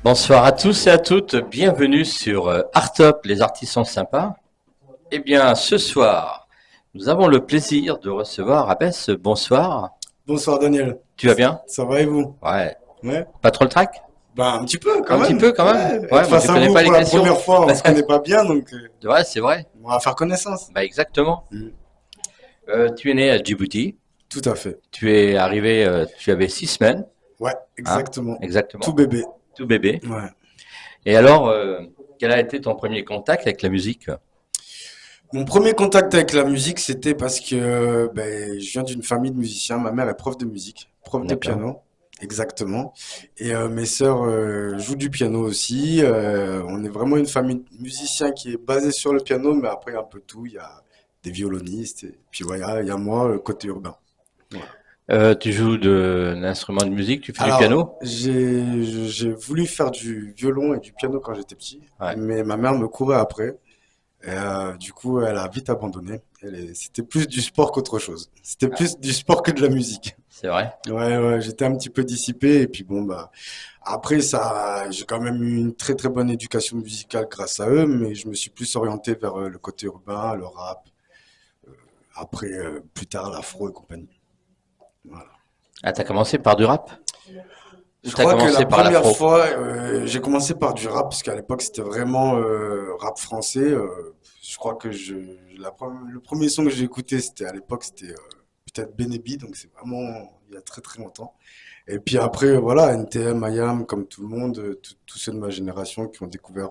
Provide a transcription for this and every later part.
Bonsoir à tous et à toutes, bienvenue sur Art Top, les artistes sont sympas. Eh bien, ce soir, nous avons le plaisir de recevoir Abès. Bonsoir, Bonsoir Daniel. tu vas bien? Ça va et vous? Ouais, Ouais. pas trop le trac? Bah un petit peu quand Un petit même. peu quand même? Ouais. Être Ouais, moi je face à connais vous pas les pour la questions. première fois, on se connaît pas bien donc Ouais, c'est vrai. on va faire connaissance. Bah exactement. Mm. Tu es né à Djibouti, Tout à fait. tu es arrivé, tu avais 6 semaines, Ouais, hein, exactement. Tout exactement, bébé. tout bébé. Ouais. Et alors, quel a été ton premier contact avec la musique? Mon premier contact avec la musique, c'était parce que je viens d'une famille de musiciens. Ma mère est prof de musique, prof de D'accord. piano, exactement. Et mes sœurs jouent du piano aussi. On est vraiment une famille de musiciens qui est basée sur le piano, mais après un peu tout. Il y a des violonistes, et puis voilà, il y a moi, côté urbain. Voilà. Tu joues d'un instrument de musique, tu fais du Alors, piano? j'ai voulu faire du violon et du piano quand j'étais petit, Ouais, mais ma mère me courait après. Et, du coup, elle a vite abandonné. C'était plus du sport qu'autre chose. C'était plus du sport que de la musique. c'est vrai. Ouais, ouais, j'étais un petit peu dissipé. Et puis bon, bah, après ça, j'ai quand même eu une très très bonne éducation musicale grâce à eux, mais je me suis plus orienté vers le côté urbain, le rap, après, plus tard, l'afro et compagnie. Voilà. Ah, t'as commencé par du rap? Ou Je t'as crois que la commencé par première l'afro? fois, j'ai commencé par du rap, parce qu'à l'époque, c'était vraiment rap français. Je crois que le premier son que j'ai écouté, c'était à l'époque, c'était peut-être Benebi, donc c'est vraiment il y a très très longtemps. Et puis après, voilà, NTM, IAM, comme tout le monde, tous ceux de ma génération qui ont découvert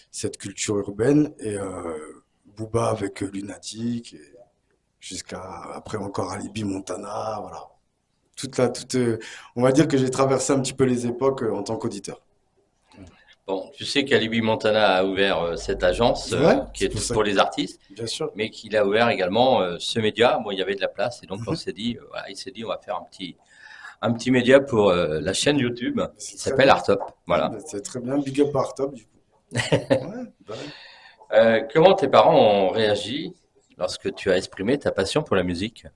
cette culture urbaine, et Booba avec Lunatic, et jusqu'à après encore Alibi Montana, voilà. On va dire que j'ai traversé un petit peu les époques en tant qu'auditeur. Bon, tu sais qu'Alibi Montana a ouvert cette agence Ouais, qui c'est est pour toute ça pour que, les artistes, bien sûr. mais qu'il a ouvert également ce média. Bon, il y avait de la place et donc on Mhm. s'est dit, voilà, il s'est dit, on va faire un petit média pour la chaîne YouTube C'est qui très s'appelle bien. Artop. Ah, Voilà. bah, c'est très bien. Big up par top, du coup. Ouais, bah ouais. Comment tes parents ont réagi lorsque tu as exprimé ta passion pour la musique?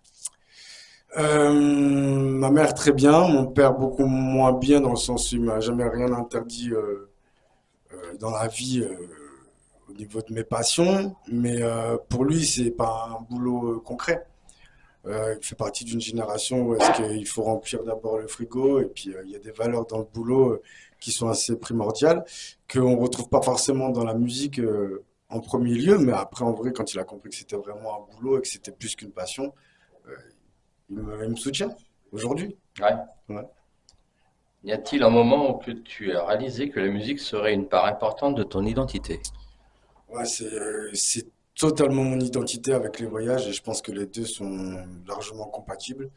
Ma mère très bien, mon père beaucoup moins bien dans le sens où il m'a jamais rien interdit dans la vie au niveau de mes passions, mais pour lui c'est pas un boulot concret. Il fait partie d'une génération où est-ce qu'il faut remplir d'abord le frigo et puis il y a des valeurs dans le boulot qui sont assez primordiales qu'on retrouve pas forcément dans la musique en premier lieu, mais après en vrai quand il a compris que c'était vraiment un boulot et que c'était plus qu'une passion, euh, il me soutient aujourd'hui. Ouais. Ouais. Y a-t-il un moment où que tu as réalisé que la musique serait une part importante de ton identité? Ouais, c'est totalement mon identité avec les voyages et je pense que les deux sont largement compatibles.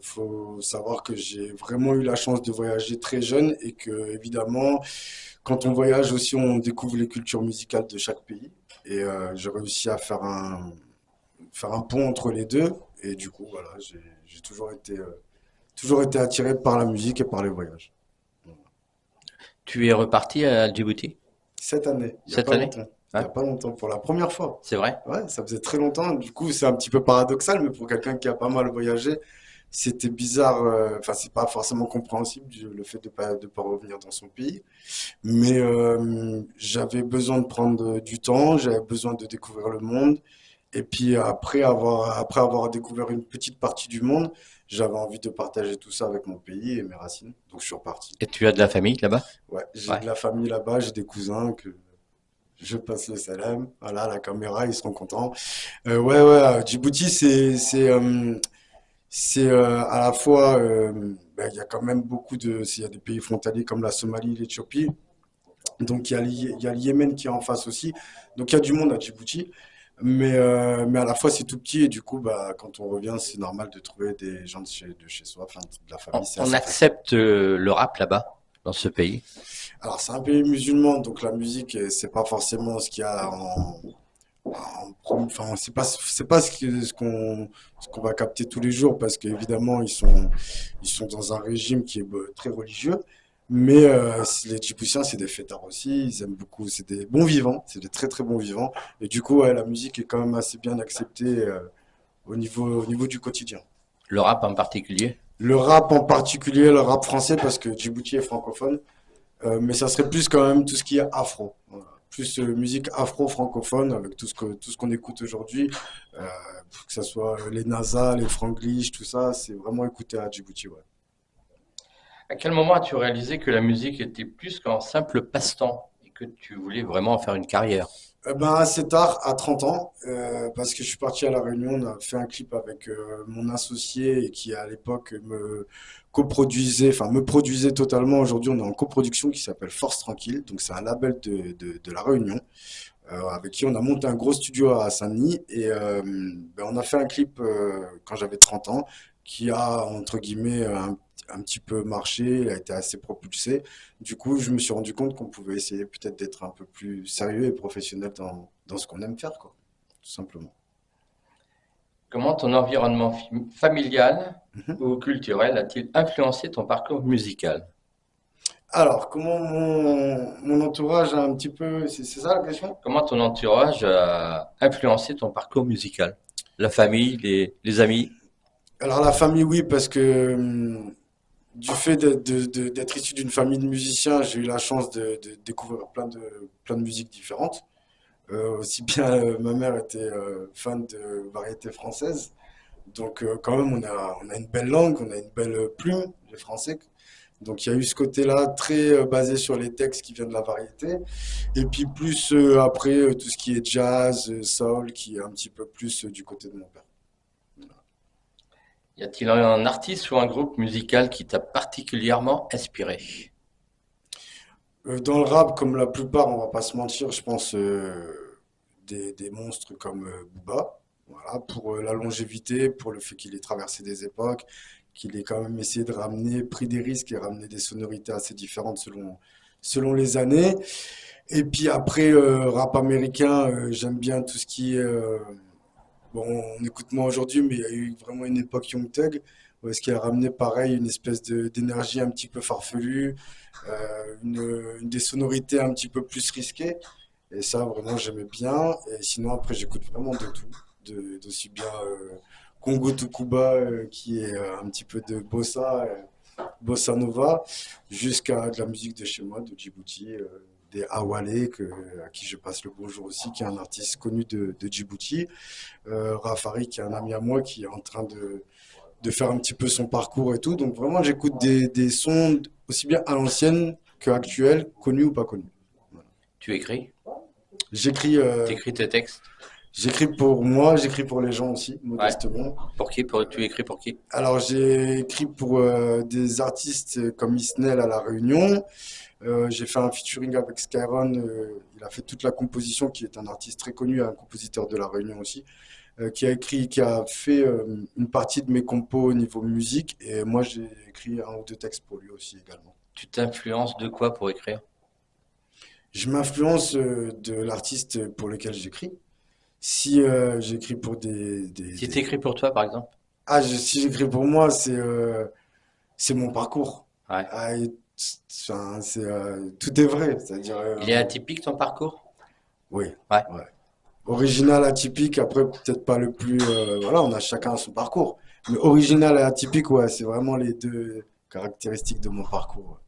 Faut savoir que j'ai vraiment eu la chance de voyager très jeune et que, évidemment, quand on voyage aussi, on découvre les cultures musicales de chaque pays. Et j'ai réussi à faire un pont entre les deux. Et du coup, voilà, j'ai toujours été attiré par la musique et par les voyages. Tu es reparti à Djibouti Cette année, il n'y a cette pas année? longtemps. Il n'y Ouais, a pas longtemps, pour la première fois. c'est vrai? Ouais, ça faisait très longtemps. Du coup, c'est un petit peu paradoxal, mais pour quelqu'un qui a pas mal voyagé, c'était bizarre. Enfin, c'est pas forcément compréhensible le fait de pas revenir dans son pays. Mais j'avais besoin de prendre du temps, j'avais besoin de découvrir le monde. Et puis après avoir découvert une petite partie du monde, j'avais envie de partager tout ça avec mon pays et mes racines. Donc je suis reparti. Et tu as de la famille là-bas? Ouais, j'ai Ouais. de la famille là-bas, j'ai des cousins que je passe le salam. Voilà, la caméra, ils seront contents. Ouais, ouais, Djibouti, c'est à la fois, il y a quand même il y a des pays frontaliers comme la Somalie, l'Éthiopie. Donc il y a le Yémen qui est en face aussi. Donc il y a du monde à Djibouti. Mais à la fois c'est tout petit et du coup, bah, quand on revient, c'est normal de trouver des gens de chez soi, enfin de la famille, c'est On assez facile. accepte le rap là-bas, dans ce pays. Alors c'est un pays musulman, donc la musique, c'est pas forcément ce qu'il y a enfin, c'est pas ce qu'on va capter tous les jours parce qu'évidemment, ils sont dans un régime qui est très religieux. Mais les Djiboutiens, c'est des fêtards aussi. Ils aiment beaucoup. C'est des bons vivants. C'est des très, très bons vivants. Et du coup, ouais, la musique est quand même assez bien acceptée au niveau du quotidien. Le rap en particulier. Le rap en particulier, le rap français, parce que Djibouti est francophone. Mais ça serait plus quand même tout ce qui est afro. Voilà. Plus musique afro-francophone avec tout ce qu'on écoute aujourd'hui, que ce soit les NASA, les Franglish, tout ça, c'est vraiment écouté à Djibouti, ouais. À quel moment as-tu réalisé que la musique était plus qu'un simple passe-temps et que tu voulais vraiment en faire une carrière? Ben, assez tard, à 30 ans, parce que je suis parti à La Réunion, on a fait un clip avec mon associé et qui à l'époque me produisait totalement. Aujourd'hui, on est en coproduction qui s'appelle Force Tranquille, donc c'est un label de La Réunion, avec qui on a monté un gros studio à Saint-Denis et ben, on a fait un clip quand j'avais 30 ans qui a, entre guillemets, un petit peu marché, il a été assez propulsé. Du coup, je me suis rendu compte qu'on pouvait essayer peut-être d'être un peu plus sérieux et professionnel dans ce qu'on aime faire, quoi, tout simplement. Comment ton environnement familial Mhm. ou culturel a-t-il influencé ton parcours musical? Alors, comment mon entourage a un petit peu... C'est ça la question? Comment ton entourage a influencé ton parcours musical? La famille, les amis? Alors, la famille, oui, parce que du fait d'être issu d'une famille de musiciens, j'ai eu la chance de découvrir plein de musiques différentes. Aussi bien, ma mère était fan de variété française. Donc, quand même, on a une belle langue, on a une belle plume, les Français. Donc, il y a eu ce côté-là très basé sur les textes qui viennent de la variété. Et puis, plus après, tout ce qui est jazz, soul, qui est un petit peu plus du côté de mon père. Y a-t-il un artiste ou un groupe musical qui t'a particulièrement inspiré? Dans le rap, comme la plupart, on va pas se mentir, je pense des monstres comme Booba. Voilà, pour la longévité, pour le fait qu'il ait traversé des époques, qu'il ait quand même essayé de ramener, pris des risques et ramener des sonorités assez différentes selon les années. Et puis après, rap américain, j'aime bien tout ce qui est... bon, on écoute moins aujourd'hui, mais il y a eu vraiment une époque Young Thug, où est-ce qu'il a ramené pareil une espèce d'énergie un petit peu farfelue, des sonorités un petit peu plus risquées. Et ça, vraiment, j'aimais bien. Et sinon, après, j'écoute vraiment de tout. D'aussi bien Congo Tukuba, qui est un petit peu de bossa nova, jusqu'à de la musique de chez moi, de Djibouti, des Awalé, à qui je passe le bonjour aussi, qui est un artiste connu de Djibouti. Rafari, qui est un ami à moi, qui est en train de faire un petit peu son parcours et tout. Donc vraiment, j'écoute des sons aussi bien à l'ancienne qu'actuels, connus ou pas connus. Voilà. Tu écris? J'écris T'écris tes textes? j'écris pour moi, j'écris pour les gens aussi, Ouais. modestement. Pour qui? Tu écris pour qui? Alors j'ai écrit pour des artistes comme Isnel à La Réunion. J'ai fait un featuring avec Skyron. Il a fait toute la composition, qui est un artiste très connu, un compositeur de La Réunion aussi, qui a fait une partie de mes compos au niveau musique. Et moi, j'ai écrit un ou deux textes pour lui aussi également. Tu t'influences de quoi pour écrire? Je m'influence de l'artiste pour lequel j'écris. Si j'écris pour Si t'écris pour toi, par exemple? Si j'écris pour moi, c'est mon parcours. Ouais. Ah, enfin, tout est vrai. C'est-à-dire, Il est atypique ton parcours? oui, Ouais. ouais. Original, atypique, après peut-être pas le plus... voilà, on a chacun son parcours. Mais original et atypique, ouais, c'est vraiment les deux caractéristiques de mon parcours.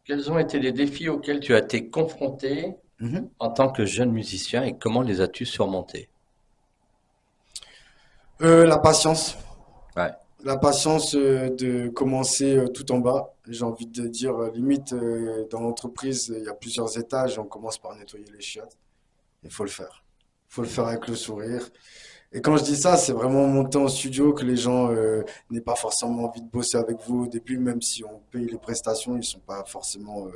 Quels ont été les défis auxquels tu as été confronté Ouais. Mhm. en tant que jeune musicien et comment les as-tu surmontés? La patience. Ouais. La patience de commencer tout en bas. J'ai envie de dire, limite, dans l'entreprise, il y a plusieurs étages, on commence par nettoyer les chiottes. Il faut le faire. Il faut le faire avec le sourire. Et quand je dis ça, c'est vraiment monter en studio, que les gens n'aient pas forcément envie de bosser avec vous au début, même si on paye les prestations, ils sont pas forcément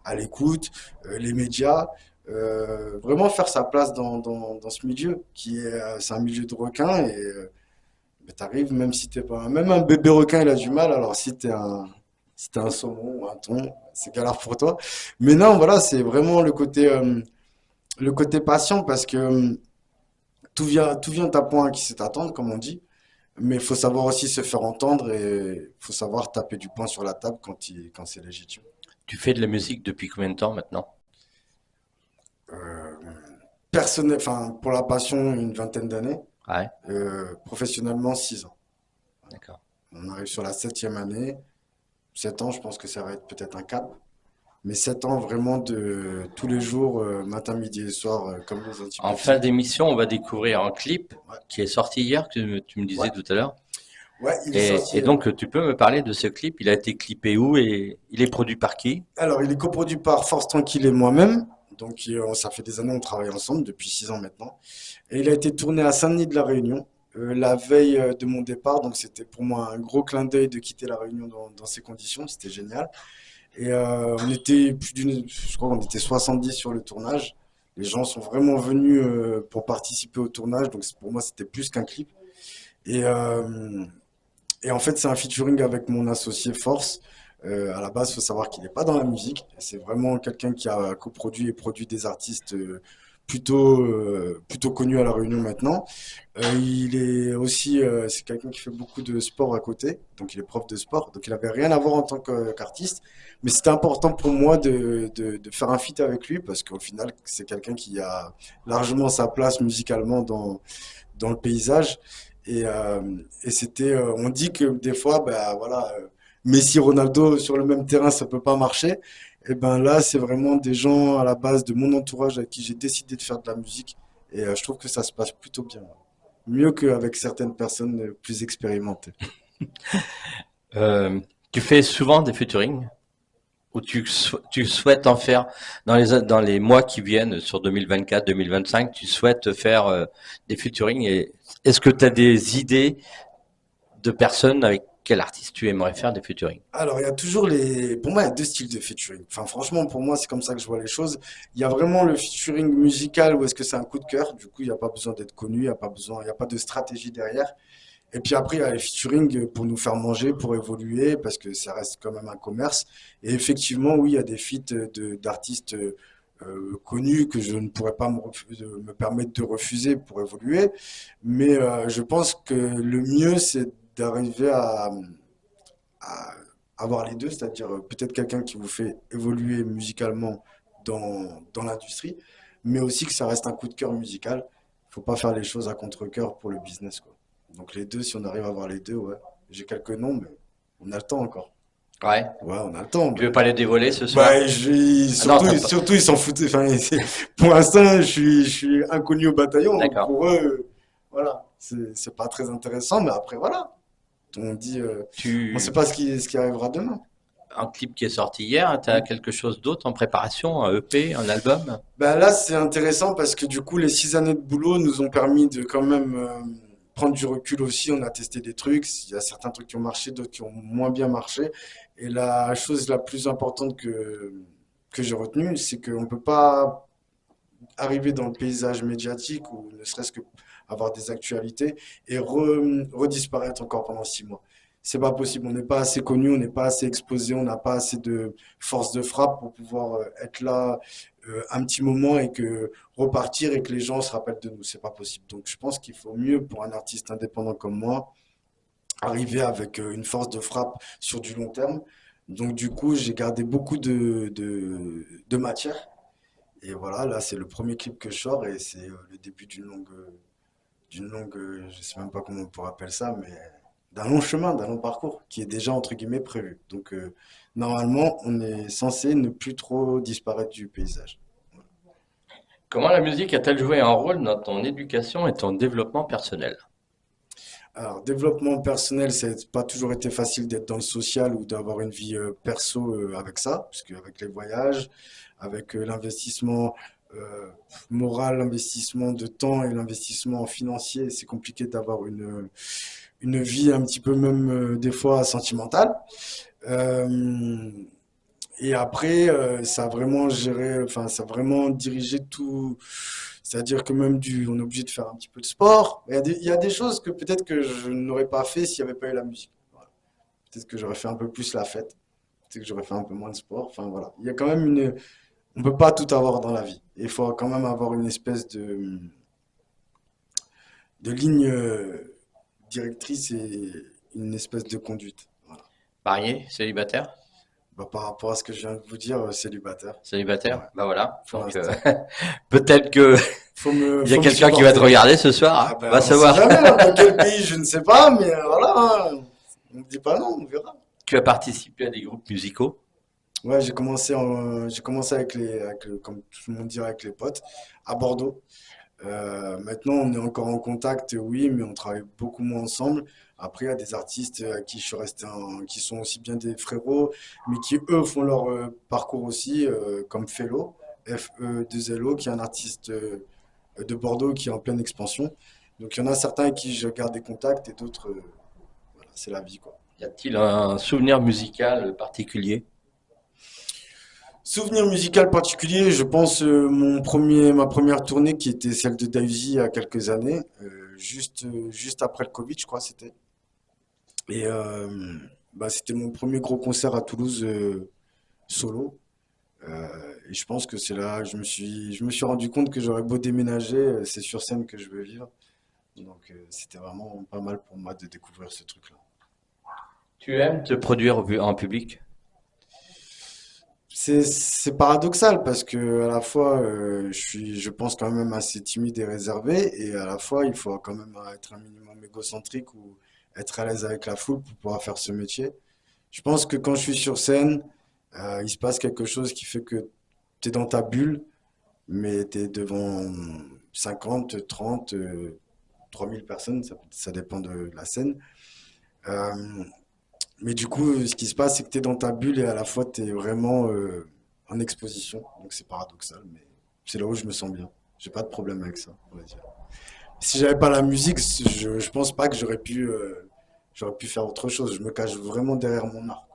à l'écoute. Les médias, vraiment faire sa place dans ce milieu, c'est un milieu de requins et t'arrives, même si t'es pas, même un bébé requin, il a du mal. Alors si t'es un saumon ou un thon, c'est galère pour toi. Mais non, voilà, c'est vraiment le côté patient parce que tout vient à point qui sait attendre, comme on dit. Mais il faut savoir aussi se faire entendre et il faut savoir taper du poing sur la table quand c'est légitime. Tu fais de la musique depuis combien de temps maintenant? Euh, Personnel, enfin, pour la passion, une vingtaine d'années. Ouais, Professionnellement, 6 ans. d'accord. On arrive sur la septième année. 7 ans, je pense que ça va être peut-être un cap. Mais 7 ans vraiment de tous les jours, matin, midi et soir, comme les En fin antibiotiques. d'émission, on va découvrir un clip Ouais, qui est sorti hier, que tu me disais ouais, tout à l'heure. ouais, il est Et sorti. donc, tu peux me parler de ce clip? Il a été clippé où et il est produit par qui? Alors, il est coproduit par Force Tranquille et moi-même. Donc, ça fait des années on travaille ensemble, depuis 6 ans maintenant. Et il a été tourné à Saint-Denis de la Réunion, la veille de mon départ. Donc, c'était pour moi un gros clin d'œil de quitter la Réunion dans ces conditions. C'était génial. Et on était je crois qu'on était 70 sur le tournage. Les gens sont vraiment venus pour participer au tournage. Donc, pour moi, c'était plus qu'un clip. Et, euh, et en fait, c'est un featuring avec mon associé Force. À la base, il faut savoir qu'il n'est pas dans la musique. C'est vraiment quelqu'un qui a coproduit et produit des artistes plutôt connus à La Réunion maintenant. Il est aussi, c'est quelqu'un qui fait beaucoup de sport à côté. Donc, il est prof de sport. Donc, il n'avait rien à voir en tant qu'artiste. Mais c'était important pour moi de faire un feat avec lui parce qu'au final, c'est quelqu'un qui a largement sa place musicalement dans le paysage. Et c'était, on dit que des fois, ben voilà, Messi, Ronaldo sur le même terrain, ça peut pas marcher. Et ben là, c'est vraiment des gens à la base de mon entourage avec qui j'ai décidé de faire de la musique. Et je trouve que ça se passe plutôt bien. Mieux qu'avec certaines personnes plus expérimentées. Euh, Tu fais souvent des featuring ou tu souhaites en faire dans les mois qui viennent sur 2024, 2025, tu souhaites faire des featuring et est-ce que tu as des idées de personnes avec quel artiste tu aimerais faire des featuring? Alors, il y a toujours pour moi, il y a deux styles de featuring. Enfin, franchement, pour moi, c'est comme ça que je vois les choses. Il y a vraiment le featuring musical où est-ce que c'est un coup de cœur. Du coup, il n'y a pas besoin d'être connu, il n'y a pas de stratégie derrière. Et puis après, il y a les featuring pour nous faire manger, pour évoluer, parce que ça reste quand même un commerce. Et effectivement, oui, il y a des feats d'artistes connus que je ne pourrais pas me permettre de refuser pour évoluer. Mais je pense que le mieux, c'est d'arriver à avoir les deux, c'est-à-dire peut-être quelqu'un qui vous fait évoluer musicalement dans l'industrie, mais aussi que ça reste un coup de cœur musical. Il faut pas faire les choses à contre-cœur pour le business, quoi. Donc les deux, si on arrive à avoir les deux, ouais. J'ai quelques noms, mais on a le temps encore. Ouais. Ouais, on a le temps. Tu veux pas les dévoiler ce soir? Bah, Ah non, surtout, ils s'en foutaient. Enfin, pour l'instant, je suis inconnu au bataillon, donc d'accord. pour eux, voilà, c'est pas très intéressant, mais après, voilà. On dit, on sait Tu, pas ce qui arrivera demain. un clip qui est sorti hier, tu as quelque chose d'autre en préparation, un EP, un album? Ben là, c'est intéressant parce que du coup, les 6 années de boulot nous ont permis de quand même prendre du recul aussi. On a testé des trucs. Il y a certains trucs qui ont marché, d'autres qui ont moins bien marché. Et la chose la plus importante que j'ai retenue, c'est qu'on ne peut pas arriver dans le paysage médiatique ou ne serait-ce que avoir des actualités et redisparaître encore pendant 6 mois. C'est pas possible. On n'est pas assez connu, on n'est pas assez exposé, on n'a pas assez de force de frappe pour pouvoir être là un petit moment et que repartir et que les gens se rappellent de nous. C'est pas possible. Donc je pense qu'il faut mieux pour un artiste indépendant comme moi arriver avec une force de frappe sur du long terme. Donc du coup, j'ai gardé beaucoup de matière et voilà, là, c'est le premier clip que je sors et c'est le début je sais même pas comment on pourrait appeler ça, mais d'un long chemin, d'un long parcours qui est déjà entre guillemets prévu. Donc, normalement, on est censé ne plus trop disparaître du paysage. Comment la musique a-t-elle joué un rôle dans ton éducation et ton développement personnel? Alors, développement personnel, c'est pas toujours été facile d'être dans le social ou d'avoir une vie perso avec ça, parce qu'avec les voyages, avec l'investissement euh, moral, l'investissement de temps et l'investissement financier, c'est compliqué d'avoir une vie un petit peu même des fois sentimentale. Euh, et après, ça a vraiment géré, enfin, ça a vraiment dirigé tout. C'est-à-dire que même on est obligé de faire un petit peu de sport. Il y a des choses que peut-être que je n'aurais pas fait s'il n'y avait pas eu la musique. Voilà. Peut-être que j'aurais fait un peu plus la fête. Peut-être que j'aurais fait un peu moins de sport. Enfin voilà. Il y a quand même on peut pas tout avoir dans la vie. Il faut quand même avoir une espèce de ligne directrice et une espèce de conduite. Voilà. Marié, célibataire? Bah, par rapport à ce que je viens de vous dire, célibataire. Ouais, Célibataire? Bah voilà. pour Donc, l'instant. peut-être que il y a Faut me quelqu'un qui va te supporter. regarder ce soir, Ah hein. ben, Va on sait savoir. jamais, hein, dans quel pays, je ne sais pas, mais voilà, hein. On ne dit pas non, on verra. Tu as participé à des groupes musicaux? Ouais, j'ai commencé comme tout le monde dirait, avec les potes, à Bordeaux. Maintenant, on est encore en contact, oui, mais on travaille beaucoup moins ensemble. Après, il y a des artistes à qui je suis qui sont aussi bien des frérots, mais qui, eux, font leur parcours aussi, comme Fello, Fe2LO, qui est un artiste de Bordeaux qui est en pleine expansion. Donc, il y en a certains avec qui je garde des contacts et d'autres, voilà, c'est la vie, quoi. Y a-t-il un souvenir musical particulier? Souvenir musical particulier, je pense ma première tournée qui était celle de Daisy il y a quelques années, juste après le Covid, je crois c'était. Et bah, c'était mon premier gros concert à Toulouse solo. Et je pense que c'est là, je me suis rendu compte que j'aurais beau déménager, c'est sur scène que je veux vivre. Donc c'était vraiment pas mal pour moi de découvrir ce truc-là. Tu aimes te produire en public? C'est paradoxal parce que à la fois je pense quand même assez timide et réservé et à la fois il faut quand même être un minimum égocentrique ou être à l'aise avec la foule pour pouvoir faire ce métier. Je pense que quand je suis sur scène, il se passe quelque chose qui fait que tu es dans ta bulle, mais tu es devant 50, 30, 3000 personnes, ça dépend de la scène. Euh, mais du coup, ce qui se passe, c'est que tu es dans ta bulle et à la fois tu es vraiment en exposition. Donc c'est paradoxal, mais c'est là où je me sens bien. J'ai pas de problème avec ça, on va dire. Si j'avais pas la musique, je pense pas que j'aurais pu faire autre chose. Je me cache vraiment derrière mon art.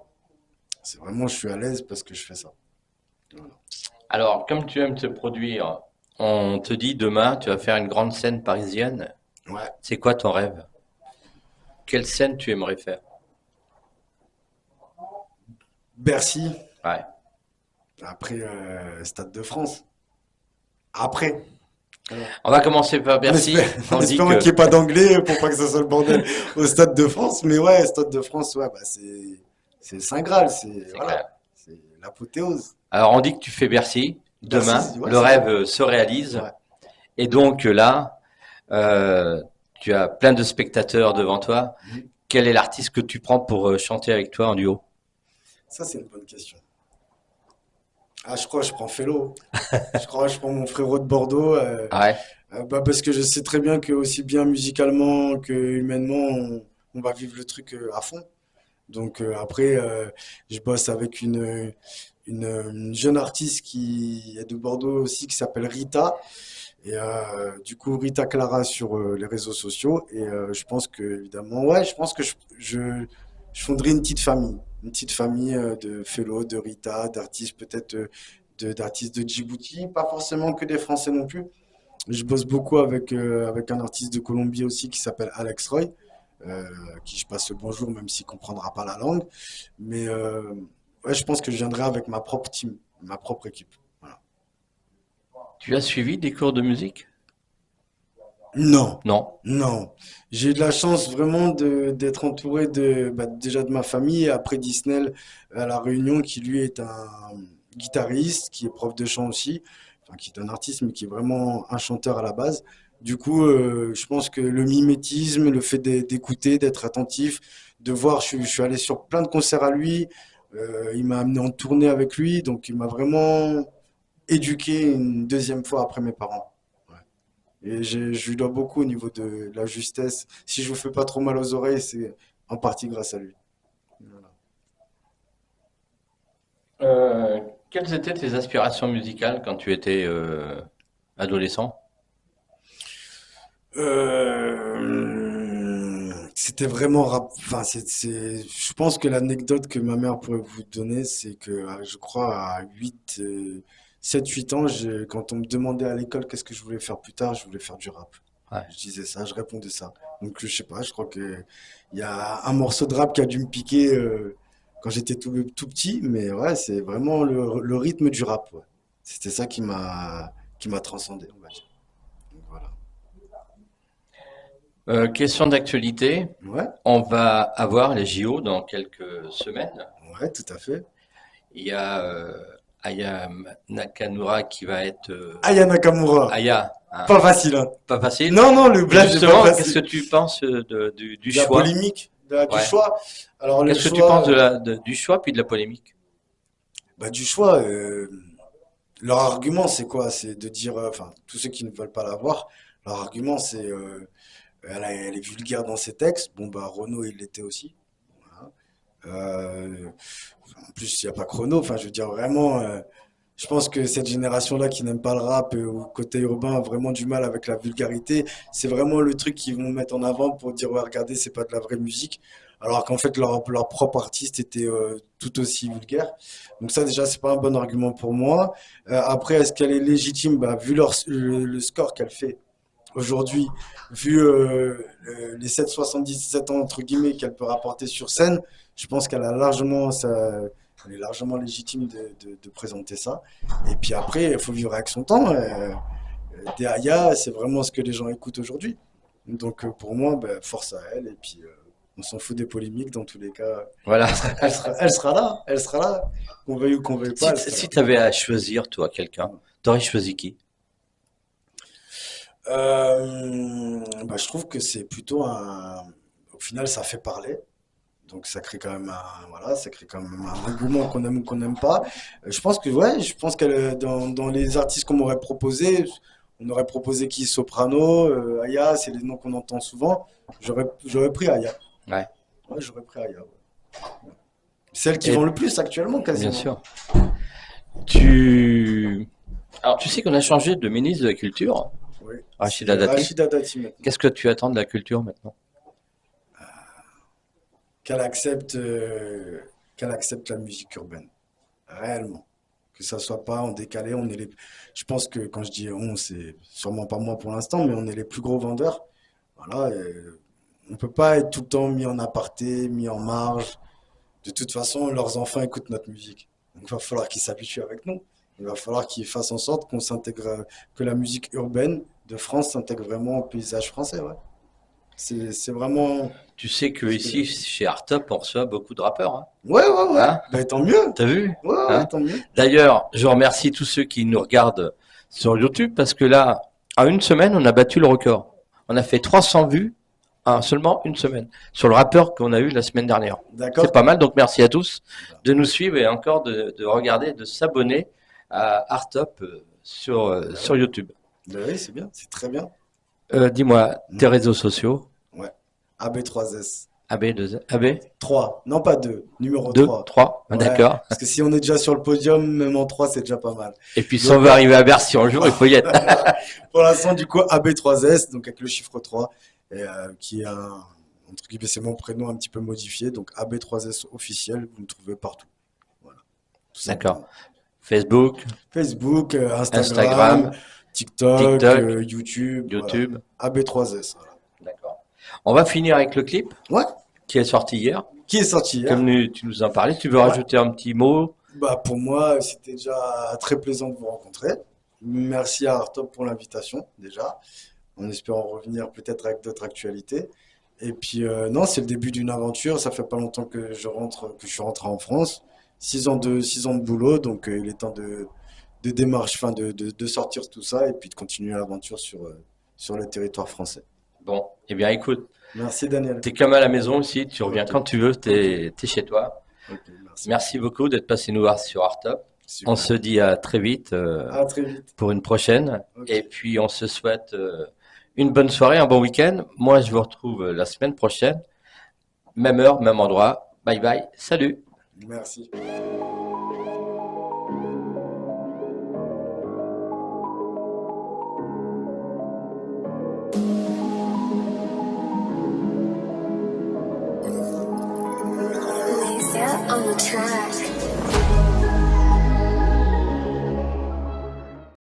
C'est vraiment, je suis à l'aise parce que je fais ça. Voilà. Alors, comme tu aimes te produire, on te dit demain, tu vas faire une grande scène parisienne. Ouais, C'est quoi ton rêve? Quelle scène tu aimerais faire? Bercy, Ouais. après Stade de France. Après. Voilà. On va commencer par Bercy. En On dit espérant qu'il que n'y ait pas d'anglais pour pas que ça soit le bordel au Stade de France. Mais ouais, Stade de France, ouais, bah c'est le Saint Graal, c'est clair. voilà, c'est l'apothéose. Alors, on dit que tu fais Bercy. Bercy, Demain, ouais, le c'est ça. rêve se réalise. Ouais. Et donc là, euh, tu as plein de spectateurs devant toi. Mhm. Quel est l'artiste que tu prends pour chanter avec toi en duo? Ça, c'est une bonne question. Ah, je crois que je prends Fellow. Je crois que je prends mon frérot de Bordeaux. Ah ouais. Bah, parce que je sais très bien que aussi bien musicalement que humainement, on va vivre le truc à fond. Donc après, je bosse avec une jeune artiste qui est de Bordeaux aussi, qui s'appelle Rita. Et du coup, Rita Clara sur les réseaux sociaux. Et je pense que, évidemment, ouais, je pense que je fonderai une petite famille. Une petite famille de Fellow, de Rita, d'artistes peut-être d'artistes de Djibouti. Pas forcément que des Français non plus. Je bosse beaucoup avec un artiste de Colombie aussi qui s'appelle Alex Roy, à qui je passe le bonjour même s'il comprendra pas la langue. Mais ouais, je pense que je viendrai avec ma propre team, ma propre équipe. Voilà. Tu as suivi des cours de musique? Non, Non. non. J'ai eu de la chance vraiment d'être entouré bah, déjà de ma famille et après Disney à La Réunion qui lui est un guitariste, qui est prof de chant aussi, enfin qui est un artiste mais qui est vraiment un chanteur à la base. Du coup, je pense que le mimétisme, le fait d'écouter, d'être attentif, de voir, je suis allé sur plein de concerts à lui, il m'a amené en tournée avec lui, donc il m'a vraiment éduqué une deuxième fois après mes parents. Ouais. Et je lui dois beaucoup au niveau de la justesse. Si je vous fais pas trop mal aux oreilles, c'est en partie grâce à lui. Voilà. Quelles étaient tes aspirations musicales quand tu étais adolescent? C'était vraiment enfin, je pense que l'anecdote que ma mère pourrait vous donner, c'est que je crois à 7, 8 ans, quand on me demandait à l'école qu'est-ce que je voulais faire plus tard, je voulais faire du rap. Ouais. Je disais ça, je répondais ça. Donc je sais pas, je crois que il y a un morceau de rap qui a dû me piquer quand j'étais tout petit, mais ouais, c'est vraiment le rythme du rap. Ouais. C'était ça qui m'a transcendé, on va dire. Donc, voilà. Question d'actualité. Ouais, On va avoir les JO dans quelques semaines. ouais, tout à fait. Il y a Aya Nakamura qui va être Aya Nakamura. Aya, hein, Pas facile, hein. pas facile. Non, non, le Et blaze n'est pas justement, qu'est-ce que facile. tu penses du De la choix? polémique. Du Ouais. choix. Alors le Qu'est-ce que tu penses choix, du choix puis de la polémique? du choix. Leur argument, c'est quoi? C'est de dire, enfin, tous ceux qui ne veulent pas la voir, leur argument, c'est, elle est vulgaire dans ses textes. Bon, bah, Renaud, il l'était aussi. Voilà. En plus, il n'y a pas Chrono. Enfin, je veux dire, vraiment, je pense que cette génération-là qui n'aime pas le rap ou côté urbain a vraiment du mal avec la vulgarité. C'est vraiment le truc qu'ils vont mettre en avant pour dire, ouais, regardez, c'est pas de la vraie musique. Alors qu'en fait, leur propre artiste était tout aussi vulgaire. Donc ça, déjà, c'est pas un bon argument pour moi. Après, est-ce qu'elle est légitime? Bah, vu le score qu'elle fait aujourd'hui, vu les 7,77 ans, entre guillemets, qu'elle peut rapporter sur scène, je pense qu'elle a largement, elle est largement légitime de présenter ça. Et puis après, il faut vivre avec son temps. Des Aya, c'est vraiment ce que les gens écoutent aujourd'hui. Donc pour moi, force à elle. Et puis on s'en fout des polémiques. Dans tous les cas, Voilà. elle sera là. Elle sera là. Qu'on veuille ou qu'on veuille pas, elle sera Si là. tu avais à choisir, toi, quelqu'un, t'aurais choisi qui? Je trouve que c'est plutôt un. Au final, ça fait parler. Donc ça crée quand même voilà, ça crée quand même un engouement qu'on aime ou qu'on n'aime pas. Je pense que ouais, je pense que dans les artistes qu'on m'aurait proposé, on aurait proposé qui? Soprano, Aya, c'est les noms qu'on entend souvent. J'aurais pris Aya. Ouais, Ouais, j'aurais pris Aya. Ouais. Celle qui et vend le plus actuellement, bien quasiment. sûr. Tu... Alors, tu sais qu'on a changé de ministre de la Culture, Oui. Rachida C'est Dati. Rachida Dati maintenant. Qu'est-ce que tu attends de la culture maintenant? Qu'elle accepte, euh, qu'elle accepte la musique urbaine. Réellement. Que ça soit pas en décalé, on est les. Je pense que quand je dis on, c'est sûrement pas moi pour l'instant, mais on est les plus gros vendeurs. Voilà, on peut pas être tout le temps mis en aparté, mis en marge. De toute façon, leurs enfants écoutent notre musique. Donc il va falloir qu'ils s'habituent avec nous. Il va falloir qu'ils fassent en sorte qu'on s'intègre, que la musique urbaine de France s'intègre vraiment au paysage français. Ouais. C'est vraiment Tu sais que ce que ici, j'aime. chez Artop, on reçoit beaucoup de rappeurs, hein? Ouais, ouais, ouais. Hein? Ben tant mieux. T'as vu? Ouais, ouais, ouais, Hein? tant mieux. D'ailleurs, je remercie tous ceux qui nous regardent sur YouTube parce que là, en une semaine, on a battu le record. On a fait 300 vues en seulement une semaine sur le rappeur qu'on a eu la semaine dernière. C'est D'accord? pas mal, donc merci à tous de nous suivre et encore de regarder, de s'abonner à Artop sur YouTube. Ben oui, c'est bien, c'est très bien. Dis-moi, tes Mhm. réseaux sociaux, Ouais. AB3S. AB, 2, AB, 3. Non, pas 2. Numéro 2, 3. 3, Ouais. d'accord. Parce que si on est déjà sur le podium, même en 3, c'est déjà pas mal. Et puis si on Donc, veut arriver à Bercy un jour, il faut y être. pour l'instant, du coup, AB3S, donc avec le chiffre 3, et, qui est un, entre guillemets, c'est mon prénom un petit peu modifié. Donc AB3S officiel, vous me trouvez partout. Voilà. Tout D'accord. simplement. Facebook, Facebook, Instagram, Instagram, TikTok, TikTok, YouTube, voilà. YouTube. AB3S. Voilà. D'accord. On va finir avec le clip Ouais. qui est sorti hier. Qui est sorti hier? Comme tu nous en parlais, tu veux Ouais. rajouter un petit mot? Pour moi, c'était déjà très plaisant de vous rencontrer. Merci à Artop pour l'invitation, déjà, en espérant revenir peut-être avec d'autres actualités. Et puis, non, c'est le début d'une aventure. Ça fait pas longtemps que je suis rentré en France. 6 ans de boulot, donc il est temps de démarche, enfin de sortir tout ça et puis de continuer l'aventure sur le territoire français. Bon, eh bien écoute, Merci Daniel. t'es comme à la maison aussi, tu reviens Ok, quand tu veux, t'es chez toi. ok, merci. Merci beaucoup d'être passé nous voir sur Artop. On Super. se dit à très vite À très vite. pour une prochaine. Ok, Et puis on se souhaite une bonne soirée, un bon week-end. Moi, je vous retrouve la semaine prochaine. Même heure, même endroit. Bye bye. Salut. merci. Laser on the track.